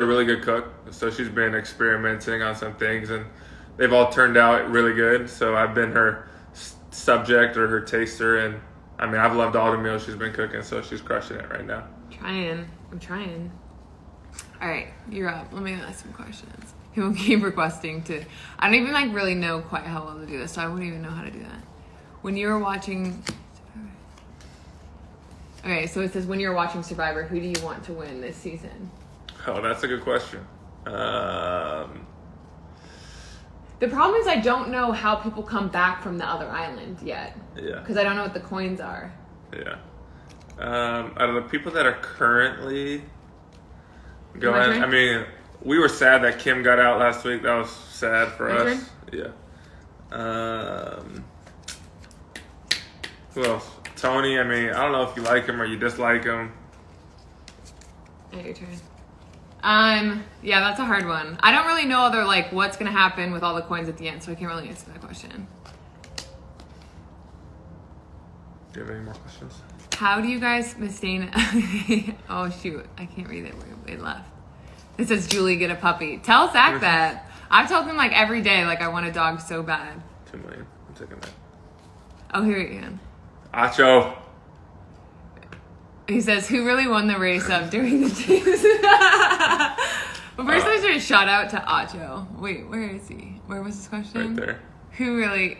a really good cook, so she's been experimenting on some things, and they've all turned out really good. So I've been her subject or her taster, and I mean, I've loved all the meals she's been cooking, so she's crushing it right now. I'm trying. All right, you're up. Let me ask some questions. People keep requesting to. I don't even really know quite how well to do this, so I wouldn't even know how to do that. When you were watching. Okay, so it says when you're watching Survivor, who do you want to win this season? Oh, that's a good question. The problem is I don't know how people come back from the other island yet. Yeah. Because I don't know what the coins are. Yeah. Out of the people that are currently going, I mean, we were sad that Kim got out last week. That was sad for us. Yeah. Who else? Tony. I mean, I don't know if you like him or you dislike him. Yeah, your turn. Yeah, that's a hard one. I don't really know what's gonna happen with all the coins at the end, so I can't really answer that question. Do you have any more questions? How do you guys sustain? Oh shoot, I can't read it. It left. It says Julie get a puppy. Tell Zach that. I've told him every day I want a dog so bad. 2 million. I'm taking that. Oh, here he is. Acho. He says, who really won the race up during the chase? Well, first I should shout out to Acho. Wait, where is he? Where was his question? Right there. Who really...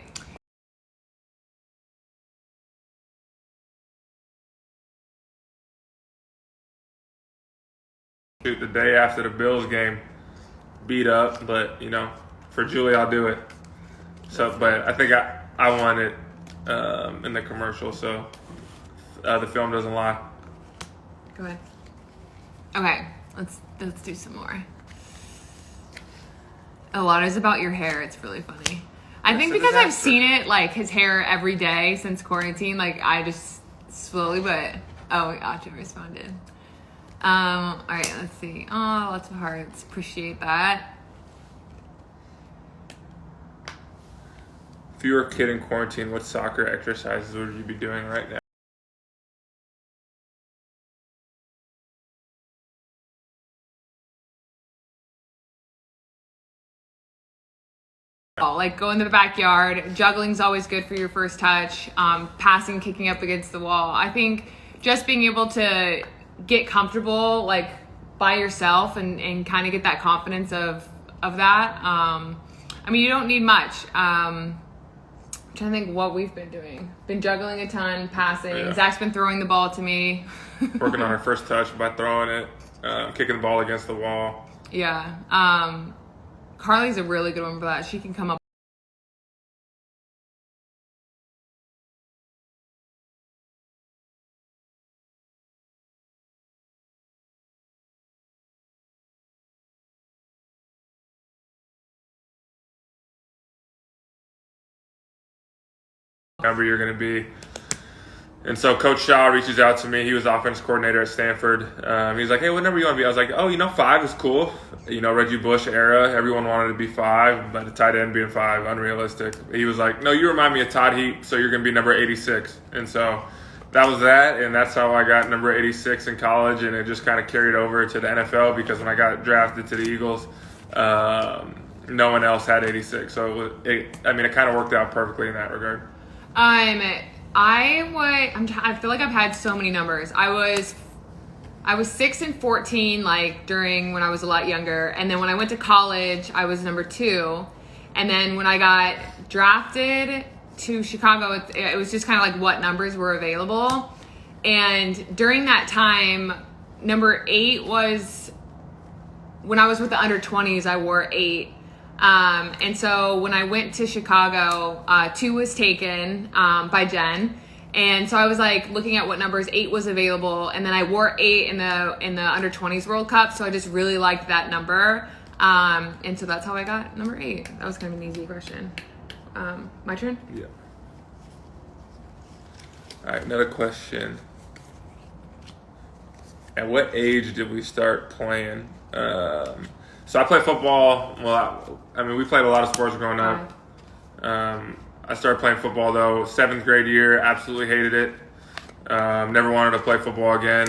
Shoot, the day after the Bills game, beat up, but, for Julie, I'll do it. So, but I think I won it in the commercial, so the film doesn't lie. Go ahead. Okay, let's do some more. A lot is about your hair. It's really funny. I think because I've seen it, his hair every day since quarantine, I just slowly, but... Oh, Acho responded. All right, let's see. Oh, lots of hearts. Appreciate that. If you were a kid in quarantine, what soccer exercises would you be doing right now? Go into the backyard. Juggling's always good for your first touch. Passing, kicking up against the wall. I think just being able to get comfortable by yourself and kind of get that confidence of that. I mean, you don't need much. I'm trying to think what we've been doing. Been juggling a ton, passing. Yeah. Zach's been throwing the ball to me. Working on her first touch by throwing it, kicking the ball against the wall. Yeah. Carly's a really good one for that. She can come up. Number you're going to be. And so Coach Shaw reaches out to me. He was offense coordinator at Stanford. He's like, hey, what number you want to be? I was like, 5 is cool. Reggie Bush era, everyone wanted to be 5, but the tight end being 5, unrealistic. He was like, no, you remind me of Todd Heap, so you're going to be number 86. And so that was that, and that's how I got number 86 in college, and it just kind of carried over to the NFL because when I got drafted to the Eagles, no one else had 86. So it kind of worked out perfectly in that regard. I feel like I've had so many numbers. I was 6 and 14 during when I was a lot younger, and then when I went to college I was number 2, and then when I got drafted to Chicago it was just kind of what numbers were available, and during that time number 8 was when I was with the under 20s. I wore 8. And so when I went to Chicago, 2 was taken by Jen. And so I was looking at what numbers 8 was available, and then I wore 8 in the under 20s World Cup. So I just really liked that number. And so that's how I got number 8. That was kind of an easy question. My turn? Yeah. All right, another question. At what age did we start playing? So I played football. Well, we played a lot of sports growing up. I started playing football, though, 7th grade year. Absolutely hated it. Never wanted to play football again.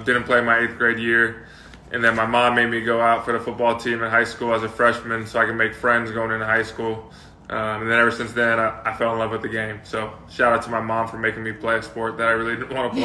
Didn't play my 8th grade year. And then my mom made me go out for the football team in high school as a freshman so I could make friends going into high school. And then ever since then, I fell in love with the game. So shout out to my mom for making me play a sport that I really didn't want to play.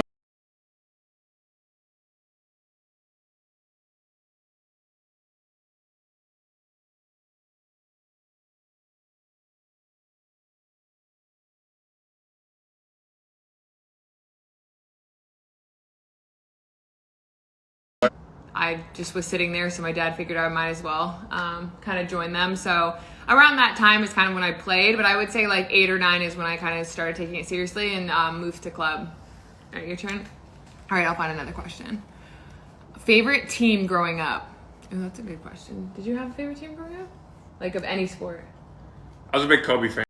I just was sitting there, so my dad figured I might as well kind of join them. So around that time is kind of when I played, but I would say like 8 or 9 is when I kind of started taking it seriously and moved to club. All right, your turn. All right, I'll find another question. Favorite team growing up? Oh, that's a good question. Did you have a favorite team growing up? Like of any sport? I was a big Kobe fan.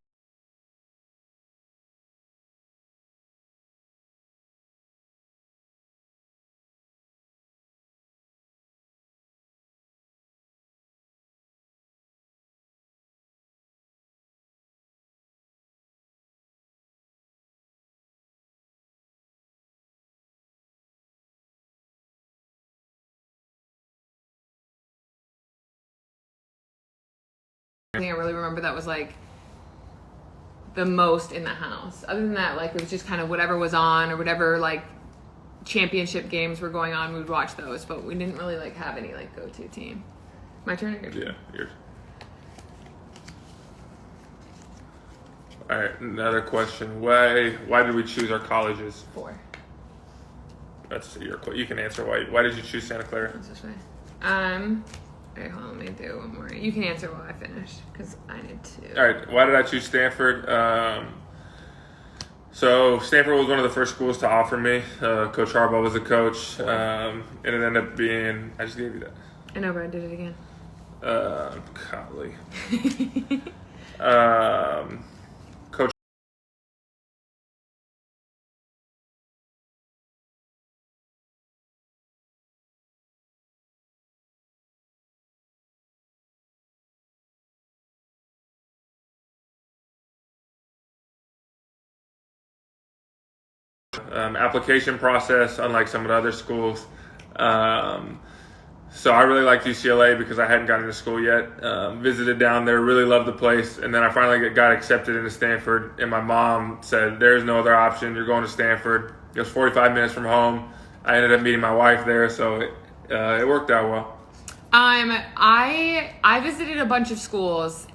I think I really remember that was like the most in the house. Other than that, like it was just kind of whatever was on or whatever like championship games were going on, we would watch those, but we didn't really like have any like go-to team. My turn or your turn? Yeah, yours. All right, another question. Why did we choose our colleges? 4. That's you can answer why did you choose Santa Clara? That's this way. Okay, hold on, let me do one more. You can answer while I finish, because I need to. All right, why did I choose Stanford? So Stanford was one of the first schools to offer me. Coach Harbaugh was the coach, and it ended up being. I just gave you that. I know, but I did it again. Golly. Coach. Application process, unlike some of the other schools. So I really liked UCLA because I hadn't gotten into school yet. Visited down there, really loved the place, and then I finally got accepted into Stanford. And my mom said, "There's no other option. You're going to Stanford." It was 45 minutes from home. I ended up meeting my wife there, so it worked out well. I visited a bunch of schools.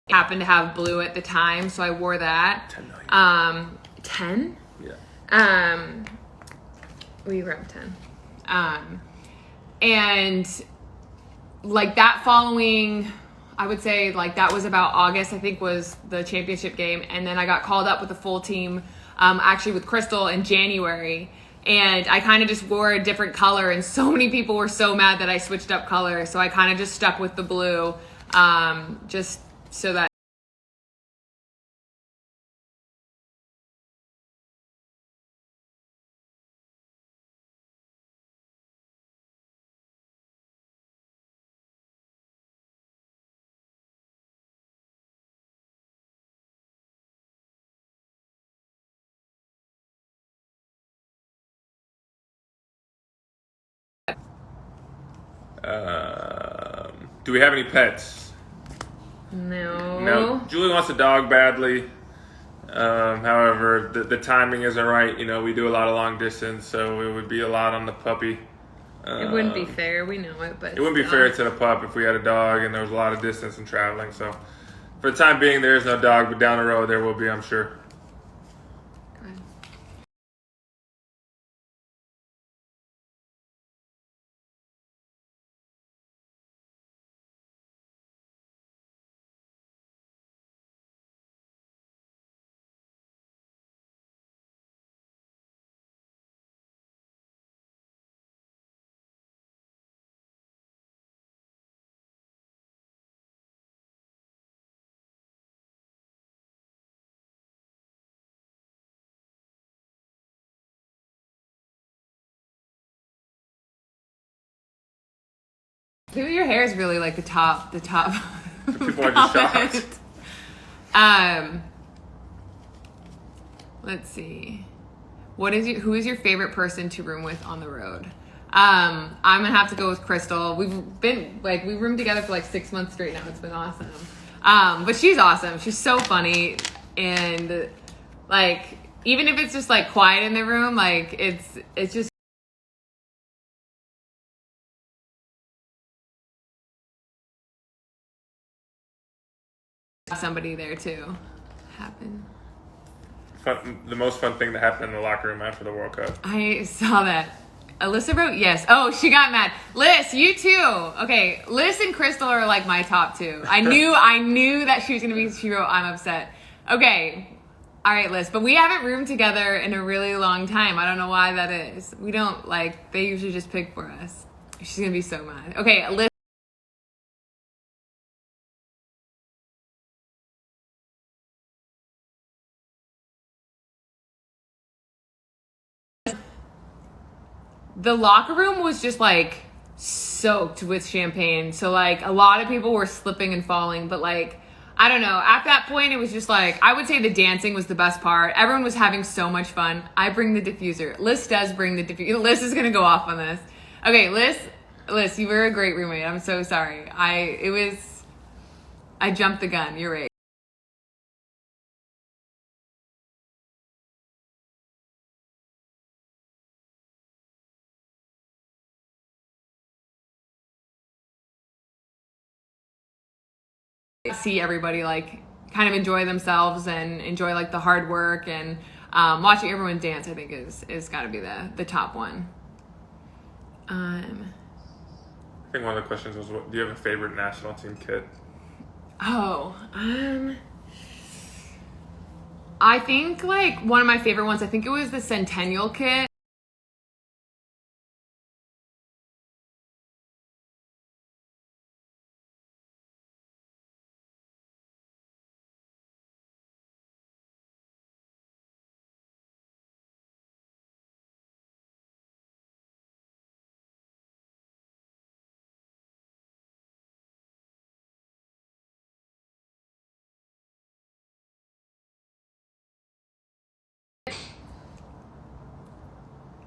happened to have blue at the time, so I wore that. 10 million. 10? Yeah. We grabbed 10. And like that following, I would say like that was about August, I think was the championship game. And then I got called up with the full team, actually with Crystal in January. And I kind of just wore a different color, and so many people were so mad that I switched up color. So I kind of just stuck with the blue, just so that. Do we have any pets? No. No. Julie wants a dog badly. However, the timing isn't right. You know, we do a lot of long distance, so it would be a lot on the puppy. It wouldn't be fair. We know it, but it wouldn't be fair to the pup if we had a dog and there was a lot of distance and traveling. So, for the time being, there is no dog, but down the road there will be, I'm sure. Maybe your hair is really like the top. People are just shocked. Let's see. Who is your favorite person to room with on the road? I'm gonna have to go with Crystal. We roomed together for like 6 months straight now. It's been awesome. But she's awesome. She's so funny, and like even if it's just like quiet in the room, like it's just. Somebody there too happen. The most fun thing that happened in the locker room after the World Cup. I saw that. Alyssa wrote yes. Oh, she got mad. Liz, you too. Okay, Liz and Crystal are like my top two. I knew that she was gonna be. She wrote, "I'm upset." Okay, all right, Liz. But we haven't roomed together in a really long time. I don't know why that is. We don't like. They usually just pick for us. She's gonna be so mad. Okay, Liz. The locker room was just like soaked with champagne. So like a lot of people were slipping and falling, but like, I don't know. At that point, it was just like, I would say the dancing was the best part. Everyone was having so much fun. I bring the diffuser. Liz does bring the diffuser. Liz is going to go off on this. Okay, Liz, you were a great roommate. I'm so sorry. I jumped the gun. You're right. See everybody like kind of enjoy themselves and enjoy like the hard work, and watching everyone dance I think is got to be the top one. I think one of the questions was, do you have a favorite national team kit? I think like one of my favorite ones, I think it was the Centennial kit.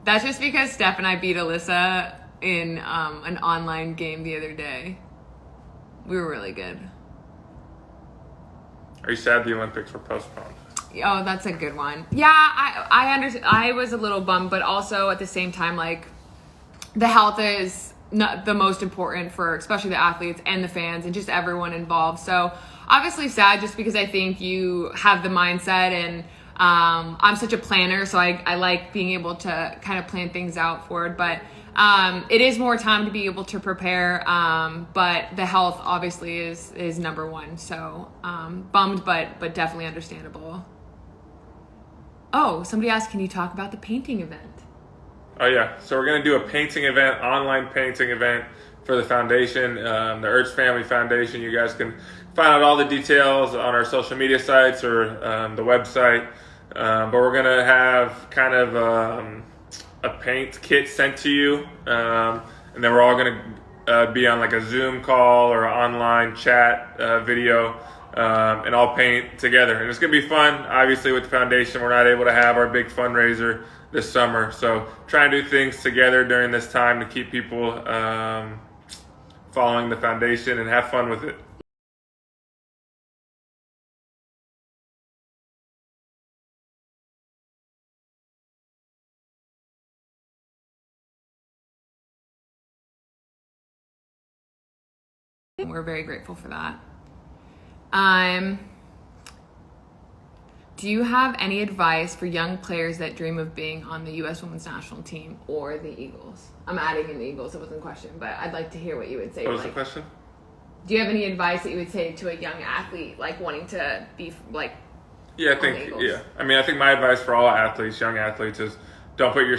That's just because Steph and I beat Alyssa in an online game the other day. We were really good. Are you sad the Olympics were postponed? Oh, that's a good one. Yeah, I understand. I was a little bummed, but also at the same time, like, the health is not the most important for especially the athletes and the fans and just everyone involved. So obviously sad just because I think you have the mindset, and I'm such a planner, so I like being able to kind of plan things out forward. But it is more time to be able to prepare. But the health obviously is number one. So bummed, but definitely understandable. Oh, somebody asked, can you talk about the painting event? Oh yeah, so we're gonna do a painting event, online painting event for the foundation, the Ertz Family Foundation. You guys can find out all the details on our social media sites or the website. But we're gonna have kind of a paint kit sent to you, and then we're all gonna be on like a Zoom call or an online chat video, and all paint together. And it's gonna be fun. Obviously, with the foundation, we're not able to have our big fundraiser this summer, so try and do things together during this time to keep people following the foundation and have fun with it. We're very grateful for that. Do you have any advice for young players that dream of being on the U.S. Women's National Team or the Eagles? I'm adding in the Eagles, it wasn't a question, but I'd like to hear what you would say. What was the question? Do you have any advice that you would say to a young athlete, like wanting to be like? Yeah, I think my advice for all athletes, young athletes, is don't put your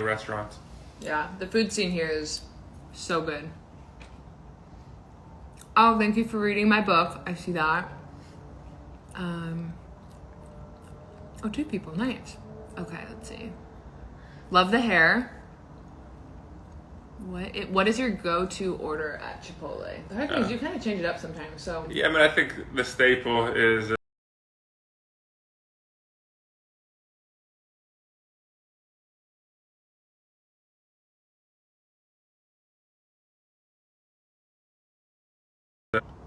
restaurants. Yeah, the food scene here is so good. Oh, thank you for reading my book. I see that. Oh, two people. Nice. Okay, let's see. Love the hair. What is your go-to order at Chipotle? The hard thing is you kind of change it up sometimes. So Yeah, I think the staple is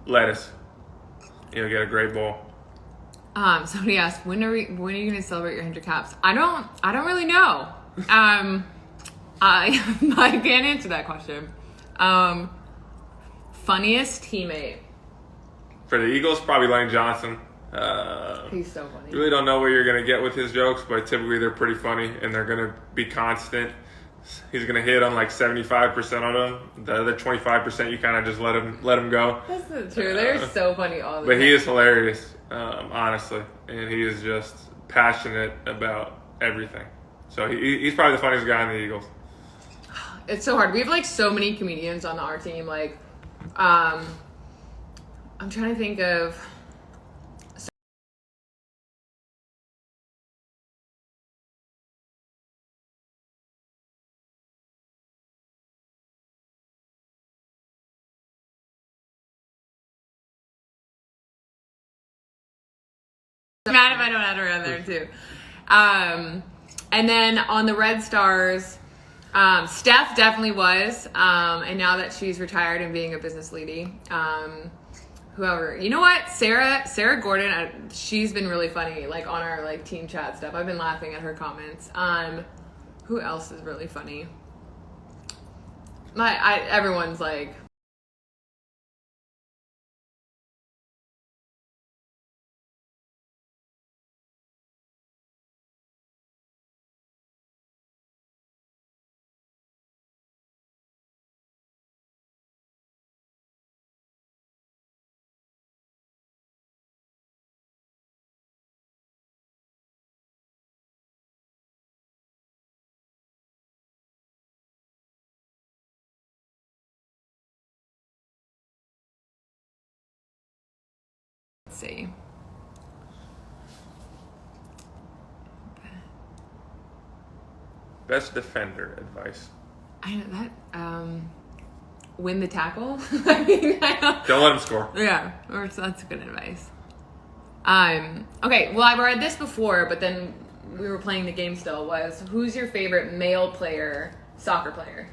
lettuce. You'll get a great bowl. Somebody asked, when are you going to celebrate your 100 caps? I don't really know. I I can't answer that question. Funniest teammate. For the Eagles, probably Lane Johnson. He's so funny. Really don't know what you're going to get with his jokes, but typically they're pretty funny and they're going to be constant. He's going to hit on like 75% of them. The other 25%, you kind of just let him go. That's not true. They're so funny all the But time. he is hilarious, honestly. And he is just passionate about everything. So he's probably the funniest guy in the Eagles. It's so hard. We have like so many comedians on our team. Like, I'm trying to think of. mad if I don't have her on there too. And then on the Red Stars, Steph definitely was. And now that she's retired and being a business lady, whoever, you know what, Sarah Gordon, she's been really funny, like on our like team chat stuff. I've been laughing at her comments. Who else is really funny? Everyone's like. Let's see. Best defender advice. I know that. Win the tackle. I mean, don't let him score. Yeah, that's good advice. Okay, well, I've read this before, but then we were playing the game still. Was who's your favorite male player, soccer player?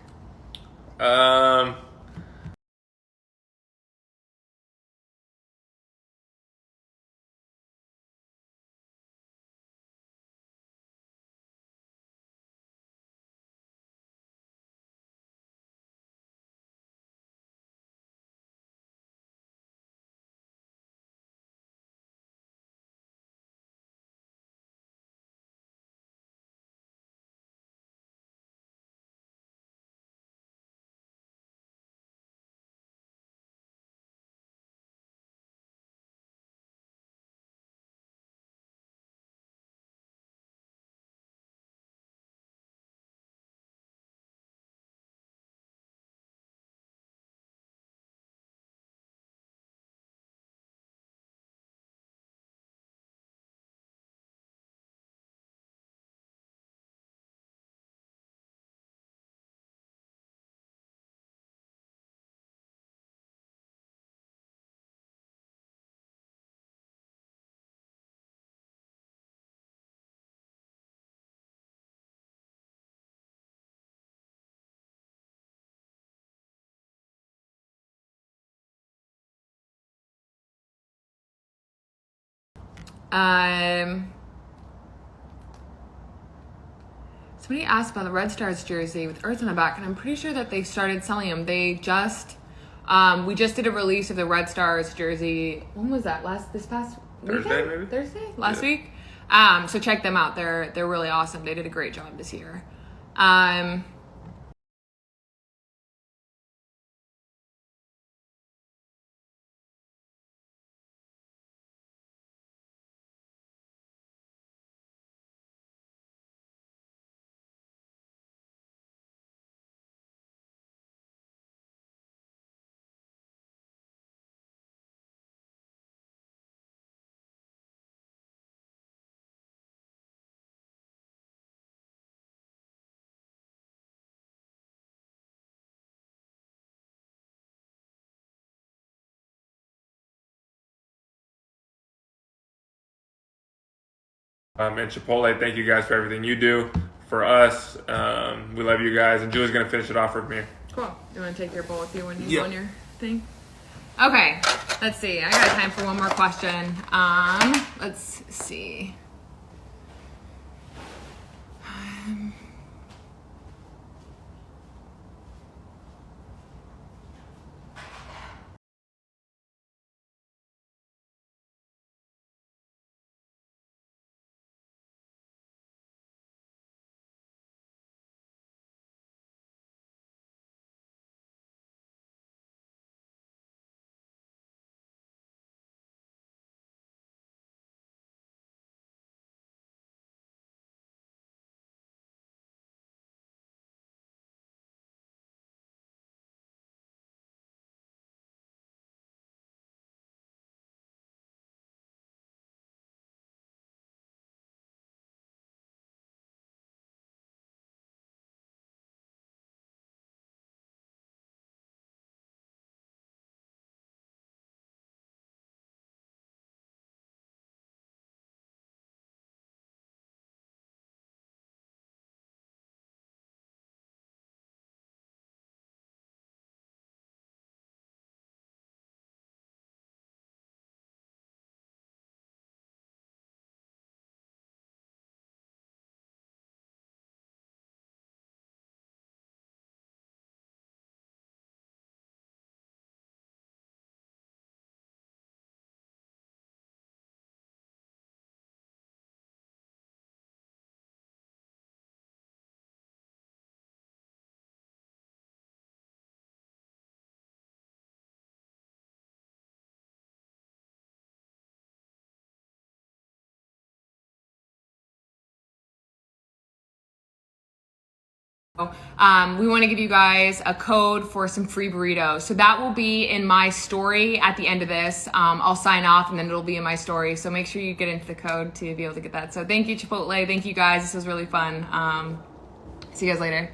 Somebody asked about the Red Stars jersey with Ertz on the back, and I'm pretty sure that they started selling them. They just, we just did a release of the Red Stars jersey. When was that? This past Thursday, weekend? maybe? Thursday? Last week? So check them out. They're really awesome. They did a great job this year. And Chipotle, thank you guys for everything you do for us. We love you guys. And Julie's going to finish it off with me. Cool. You want to take your bowl with you when you go on your thing? Okay. Let's see. I got time for one more question. Let's see. We want to give you guys a code for some free burritos. So that will be in my story at the end of this. I'll sign off and then it'll be in my story. So make sure you get into the code to be able to get that. So thank you, Chipotle. Thank you guys. This was really fun. See you guys later.